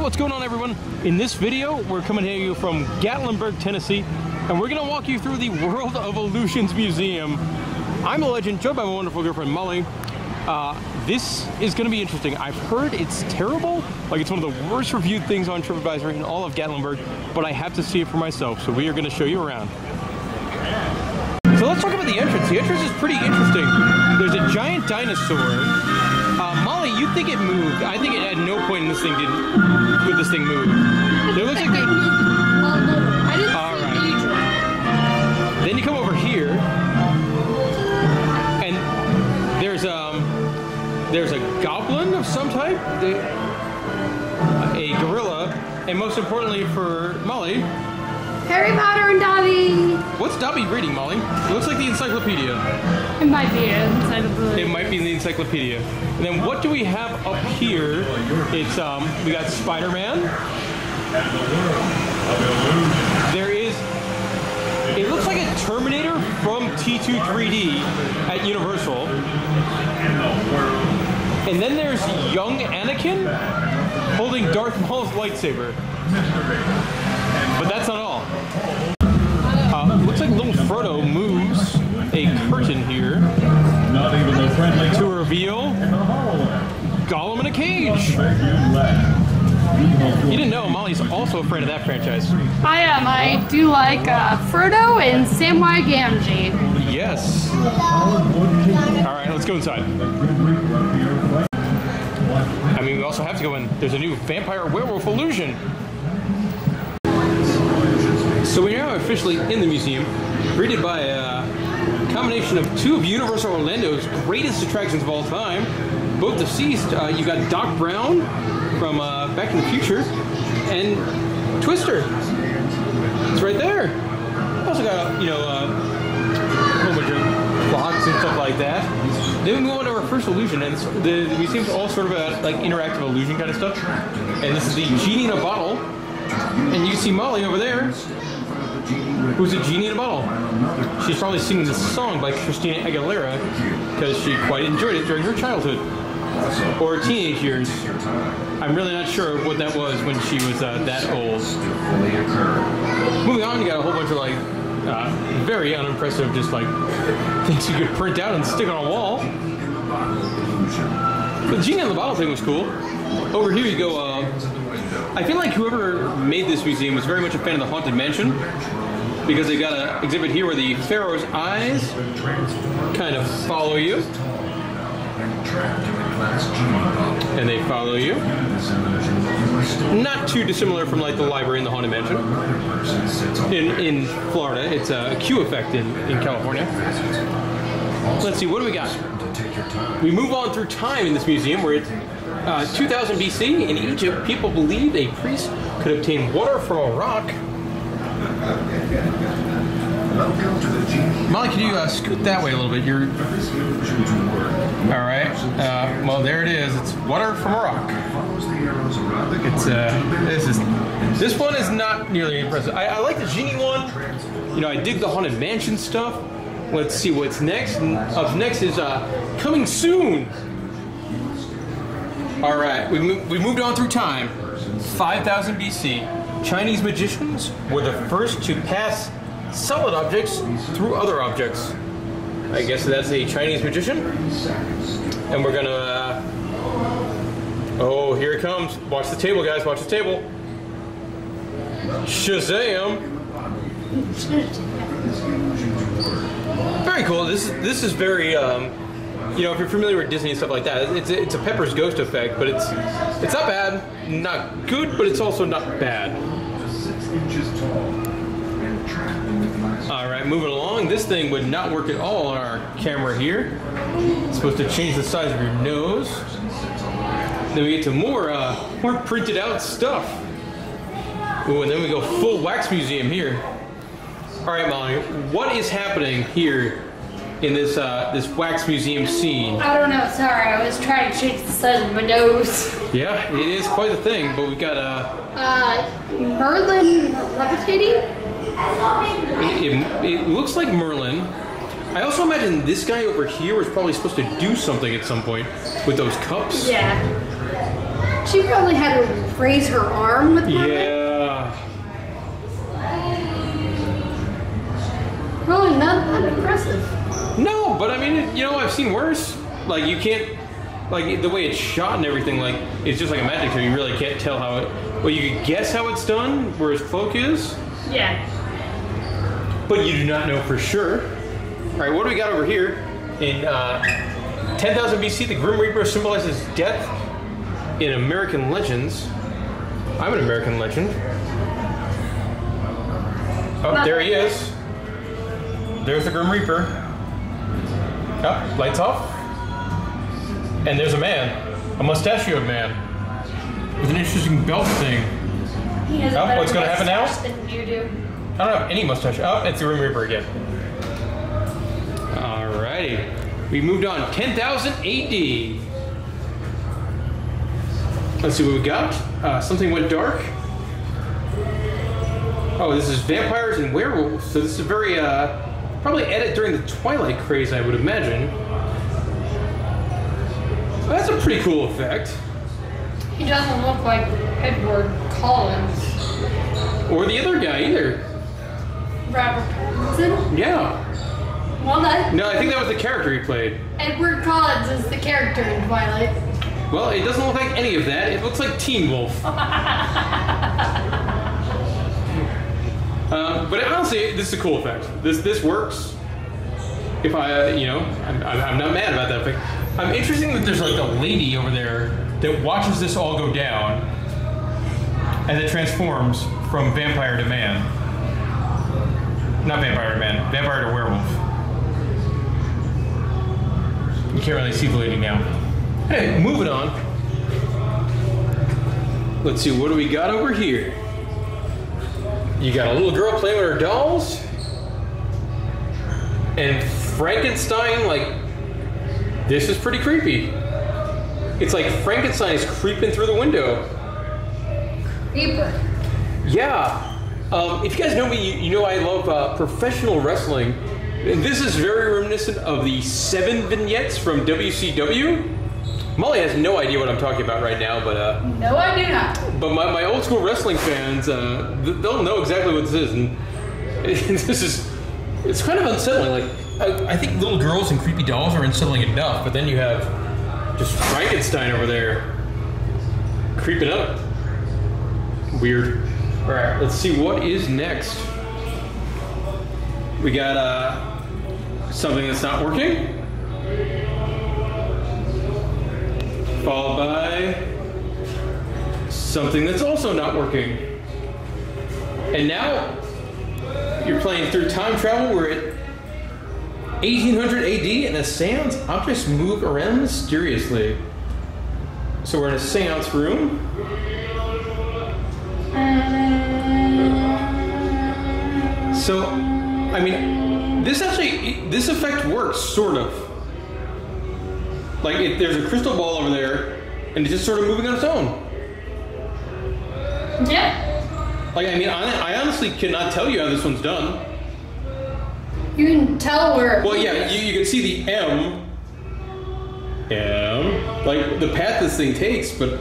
what's going on, everyone? In this video, we're coming to you from Gatlinburg, Tennessee, and we're gonna walk you through the World of Illusions Museum. I'm the legend, joined by my wonderful girlfriend, Molly. This is gonna be interesting. I've heard it's terrible, like it's one of the worst reviewed things on TripAdvisor in all of Gatlinburg, but I have to see it for myself, so we are gonna show you around. So let's talk about the entrance. The entrance is pretty interesting. There's a giant dinosaur. Molly, you think it moved. I think it at no point in this thing would this thing move. There looks like it moved. Well, no, I didn't see any drone. Then you come over here, and there's a goblin of some type, a gorilla, and most importantly for Molly, Harry Potter and Dobby. What's Dobby reading, Molly? It looks like the encyclopedia. It might be an encyclopedia. It might be in the encyclopedia. And then what do we have up here? It's we got Spider-Man. There is, it looks like a Terminator from T2 3D at Universal. And then there's young Anakin holding Darth Maul's lightsaber. But that's not all. Looks like little Frodo moves a curtain here to reveal Gollum in a cage. You didn't know Molly's also a friend of that franchise. I am. I do like Frodo and Samwise Gamgee. Yes. All right, let's go inside. I mean, we also have to go in. There's a new vampire werewolf illusion. So we're now officially in the museum, greeted by a combination of two of Universal Orlando's greatest attractions of all time, both deceased. You got Doc Brown from Back in the Future, and Twister. It's right there. Also got a whole bunch of clocks and stuff like that. Then we move on to our first illusion, and the museum's all sort of a like interactive illusion kind of stuff. And this is the genie in a bottle, and you can see Molly over there. Who's a genie in a bottle? She's probably singing this song by Christina Aguilera because she quite enjoyed it during her childhood or teenage years. I'm really not sure what that was when she was that old. Moving on, you got a whole bunch of like very unimpressive, just like things you could print out and stick on a wall. The genie in the bottle thing was cool. Over here you go. I feel like whoever made this museum was very much a fan of the Haunted Mansion, because they got an exhibit here where the Pharaoh's eyes kind of follow you. And they follow you. Not too dissimilar from like the library in the Haunted Mansion. In Florida, it's a Q effect in California. Let's see, what do we got? We move on through time in this museum where it's 2000 BC, in Egypt, people believed a priest could obtain water from a rock. Molly, could you scoot that way a little bit? You're... Alright, well there it is. It's water from a rock. It's, this one is not nearly impressive. I like the genie one. You know, I dig the Haunted Mansion stuff. Let's see what's next. Up next is coming soon. All right, we moved on through time. 5000 BC, Chinese magicians were the first to pass solid objects through other objects. I guess that's a Chinese magician. And we're gonna, oh, here it comes. Watch the table, guys, watch the table. Shazam. Very cool. This is very, you know, if you're familiar with Disney and stuff like that, it's a Pepper's Ghost effect, but it's not bad, not good, but it's also not bad. All right, moving along. This thing would not work at all on our camera here. It's supposed to change the size of your nose. Then we get to more printed out stuff. Ooh, and then we go full wax museum here. All right, Molly, what is happening here in this this wax museum scene? I don't know. Sorry, I was trying to change the size of my nose. Yeah, it is quite a thing. But we got Merlin levitating. It looks like Merlin. I also imagine this guy over here was probably supposed to do something at some point with those cups. Yeah. She probably had to raise her arm with one. Yeah. Really not that impressive. No, but I mean, you know, I've seen worse. Like, you can't, like, the way it's shot and everything, like, it's just like a magic show. You really can't tell how it, well, you can guess how it's done, where his cloak is. Yeah. But you do not know for sure. All right, what do we got over here? In 10,000 BC, the Grim Reaper symbolizes death in American legends. I'm an American legend. Oh, there he is. There's the Grim Reaper. Oh, lights off. And there's a man. A mustachioed man. With an interesting belt thing. He has a better what's going to happen now? mustache than you do. I don't have any mustache. Oh, it's the Grim Reaper again. Alrighty. We moved on. 10,000 AD. Let's see what we got. Something went dark. Oh, this is vampires and werewolves. So this is very, probably added during the Twilight craze, I would imagine. Well, that's a pretty cool effect. He doesn't look like Edward Collins. Or the other guy either. Robert Pattinson? Yeah. Well, No, I think that was the character he played. Edward Collins is the character in Twilight. Well, it doesn't look like any of that. It looks like Teen Wolf. But honestly, this is a cool effect. This works. If I, you know, I'm not mad about that effect. I'm interested that there's like a lady over there that watches this all go down, and it transforms from vampire to man. Not vampire to man, vampire to werewolf. You can't really see the lady now. Hey, moving on. Let's see, what do we got over here? You got a little girl playing with her dolls. And Frankenstein, like, this is pretty creepy. It's like Frankenstein is creeping through the window. Creeper. Yeah. If you guys know me, you know I love professional wrestling. And this is very reminiscent of the 7 vignettes from WCW. Molly has no idea what I'm talking about right now, but No, I do not. But my old school wrestling fans, they'll know exactly what this is, and it's kind of unsettling. Like I think little girls and creepy dolls are unsettling enough, but then you have just Frankenstein over there creeping up. Weird. All right, let's see what is next. We got something that's not working. Followed by something that's also not working. And now you're playing through time travel. We're at 1800 AD and a seance objects move around mysteriously. So we're in a seance room. So, I mean, this effect works, sort of. Like, there's a crystal ball over there, and it's just sort of moving on its own. Yeah. Like, I mean, I honestly cannot tell you how this one's done. You can tell where. Well, yeah, you can see the M, like the path this thing takes, but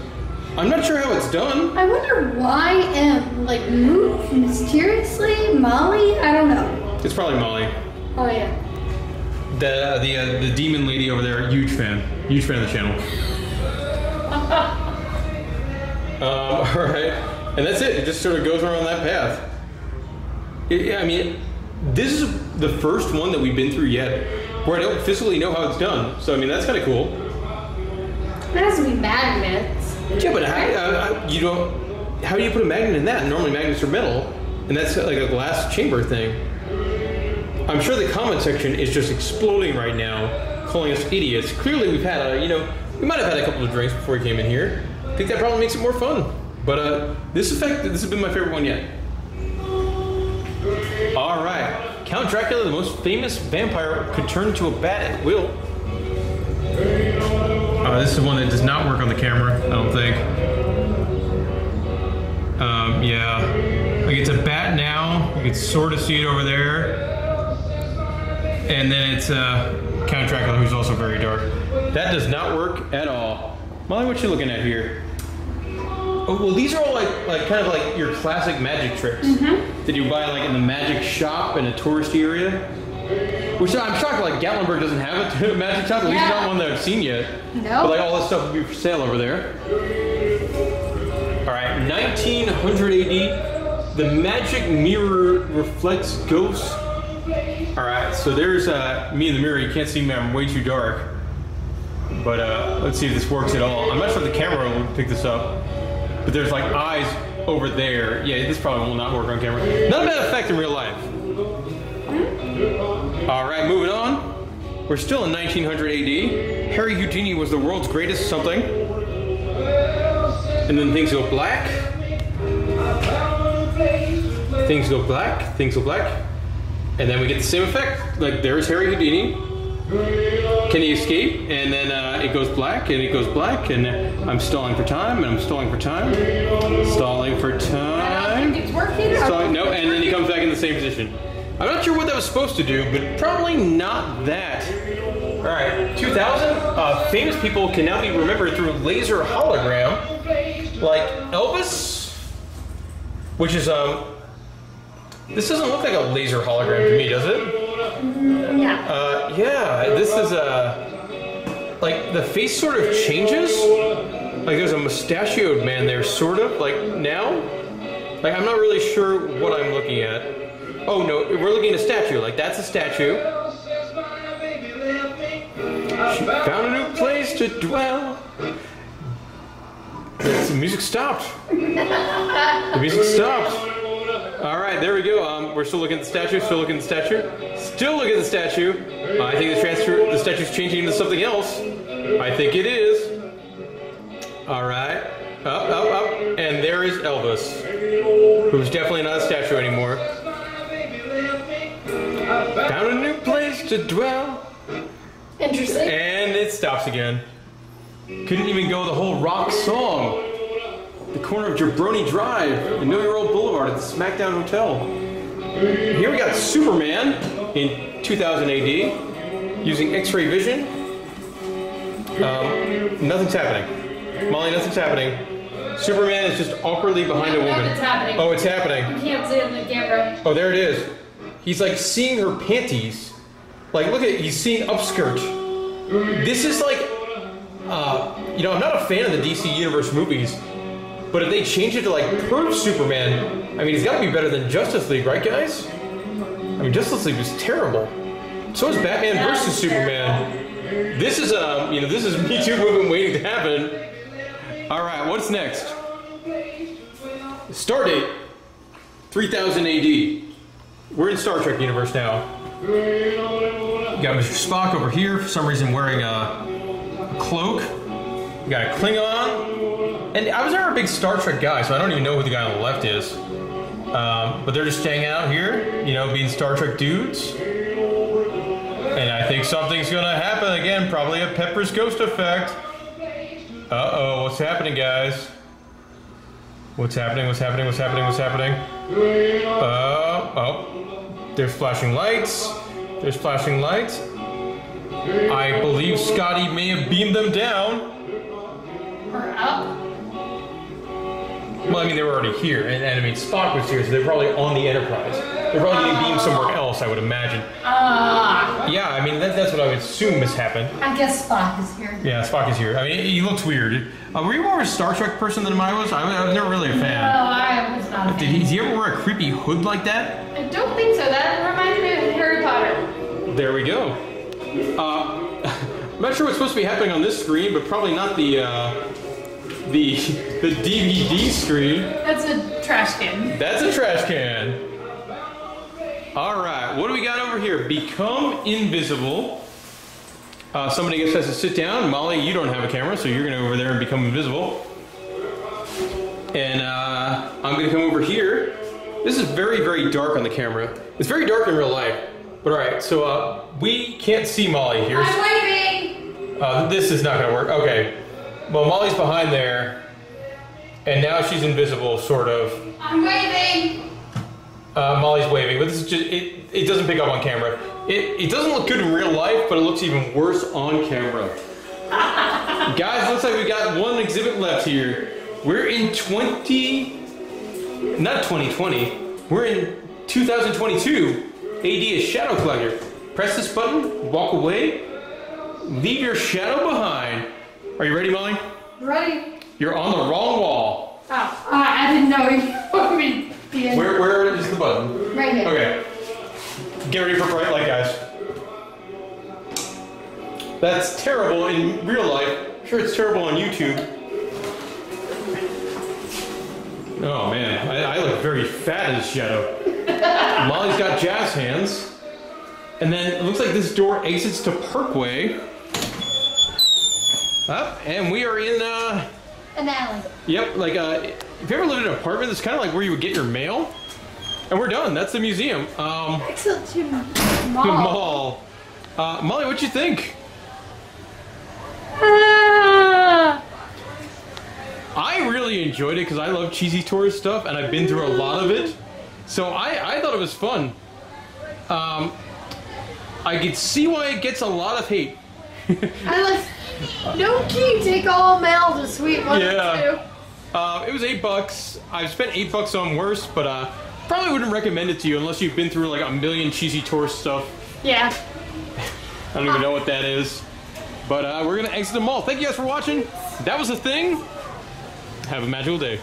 I'm not sure how it's done. I wonder why M, like, move mysteriously? Molly? I don't know. It's probably Molly. Oh, yeah. The demon lady over there, huge fan of the channel. All right, and that's it. It just sort of goes around that path. I mean, this is the first one that we've been through yet where I don't physically know how it's done. So I mean, that's kind of cool. It has to be magnets. Yeah, but how do you put a magnet in that? Normally magnets are metal, and that's like a glass chamber thing. I'm sure the comment section is just exploding right now, calling us idiots. Clearly we've had we might have had a couple of drinks before we came in here. I think that probably makes it more fun. But this has been my favorite one yet. All right, Count Dracula, the most famous vampire, could turn into a bat at will. This is one that does not work on the camera, I don't think. Yeah, like it's a bat now. You can sort of see it over there. And then it's Count Dracula, who's also very dark. That does not work at all. Molly, what you looking at here? Oh, well, these are all like kind of like your classic magic tricks that you buy like in the magic shop in a touristy area. Which I'm shocked like Gatlinburg doesn't have a magic shop, at least not one that I've seen yet. No. But like all this stuff would be for sale over there. Alright, 1900 AD, the magic mirror reflects ghosts. Alright, so there's me in the mirror. You can't see me, I'm way too dark. But let's see if this works at all. I'm not sure if the camera will pick this up. But there's like eyes over there. Yeah, this probably will not work on camera. Not a bad effect in real life. Alright, moving on. We're still in 1900 AD. Harry Houdini was the world's greatest something. And then things go black. Things go black. Things go black. And then we get the same effect. Like there's Harry Houdini. Can he escape? And then it goes black, and it goes black, and I'm stalling for time, and I'm stalling for time. Stalling for time. I don't think it's working. No, and then he comes back in the same position. I'm not sure what that was supposed to do, but probably not that. Alright, 2000, famous people can now be remembered through laser hologram, like Elvis, which is, this doesn't look like a laser hologram to me, does it? Yeah. Yeah, this is, like, the face sort of changes, like there's a mustachioed man there, sort of, like, now? Like, I'm not really sure what I'm looking at. Oh no, we're looking at a statue. Like that's a statue. She found a new place to dwell. The music stopped. The music stopped. All right, there we go. We're still looking at the statue. Still looking at the statue. Still looking at the statue. I think the statue's changing into something else. I think it is. All right. Up, up, up, and there is Elvis, who's definitely not a statue anymore. Found a new place to dwell. Interesting. And it stops again. Couldn't even go the whole rock song. The corner of Jabroni Drive and Know Your Old Boulevard at the Smackdown Hotel. Here we got Superman in 2000 AD using X-ray vision. Nothing's happening. Molly, nothing's happening. Superman is just awkwardly behind a woman. It's happening. Oh, it's happening. You can't see it in the camera. Oh, there it is. He's like seeing her panties. Like, look at it, he's seeing upskirt. This is like, you know, I'm not a fan of the DC Universe movies, but if they change it to like Perv Superman, I mean, he's got to be better than Justice League, right, guys? I mean, Justice League was terrible. So is Batman versus Superman. This is, you know, this is Me Too movement waiting to happen. All right, what's next? Stardate, 3000 AD. We're in Star Trek universe now. You got Mr. Spock over here, for some reason wearing a cloak. You got a Klingon. And I was never a big Star Trek guy, so I don't even know who the guy on the left is. But they're just hanging out here, you know, being Star Trek dudes. And I think something's gonna happen again, probably a Pepper's Ghost effect. Uh-oh, what's happening, guys? What's happening, what's happening, what's happening, what's happening? Oh. There's flashing lights. There's flashing lights. I believe Scotty may have beamed them down. Or up. Well, I mean, they were already here, and I mean, Spock was here, so they're probably on the Enterprise. They're probably getting beamed somewhere else, I would imagine. Yeah, I mean, that's what I would assume has happened. I guess Spock is here. Yeah, Spock is here. I mean, he looks weird. Were you more of a Star Trek person than I was? I was never really a fan. No, I was not a fan. Did he ever wear a creepy hood like that? I don't think so. That reminds me of Harry Potter. There we go. I'm not sure what's supposed to be happening on this screen, but probably not the DVD screen. That's a trash can. That's a trash can. All right, what do we got over here? Become invisible. Somebody I guess has to sit down. Molly, you don't have a camera, so you're gonna go over there and become invisible. And I'm gonna come over here. This is very, very dark on the camera. It's very dark in real life. But all right, so we can't see Molly here. I'm waving. This is not gonna work. Okay. Well, Molly's behind there, and now she's invisible, sort of. I'm waving. Molly's waving, but this is just, it doesn't pick up on camera. It doesn't look good in real life, but it looks even worse on camera. Guys, looks like we got one exhibit left here. We're in not 2020. We're in 2022. AD is Shadow Collector. Press this button, walk away, leave your shadow behind. Are you ready, Molly? Ready. You're on the wrong wall. Oh, I didn't know you wanted me to be in. Where is the button? Right here. Okay. Get ready for bright light, guys. That's terrible in real life. I'm sure it's terrible on YouTube. Oh man, I look very fat in this shadow. Molly's got jazz hands. And then it looks like this door exits to Parkway. Up, and we are in an alley. Yep, like if you ever lived in an apartment, it's kind of like where you would get your mail. And we're done. That's the museum. Excellent to mall. The mall. Molly, what'd you think? I really enjoyed it because I love cheesy tourist stuff, and I've been through a lot of it. So I thought it was fun. I could see why it gets a lot of hate. Don't you take all mail to Sweet 102? It was $8. I've spent $8 on worse, but probably wouldn't recommend it to you unless you've been through like a million cheesy tourist stuff. Yeah. I don't even know what that is. But we're gonna exit the mall. Thank you guys for watching. That was The Thing. Have a magical day.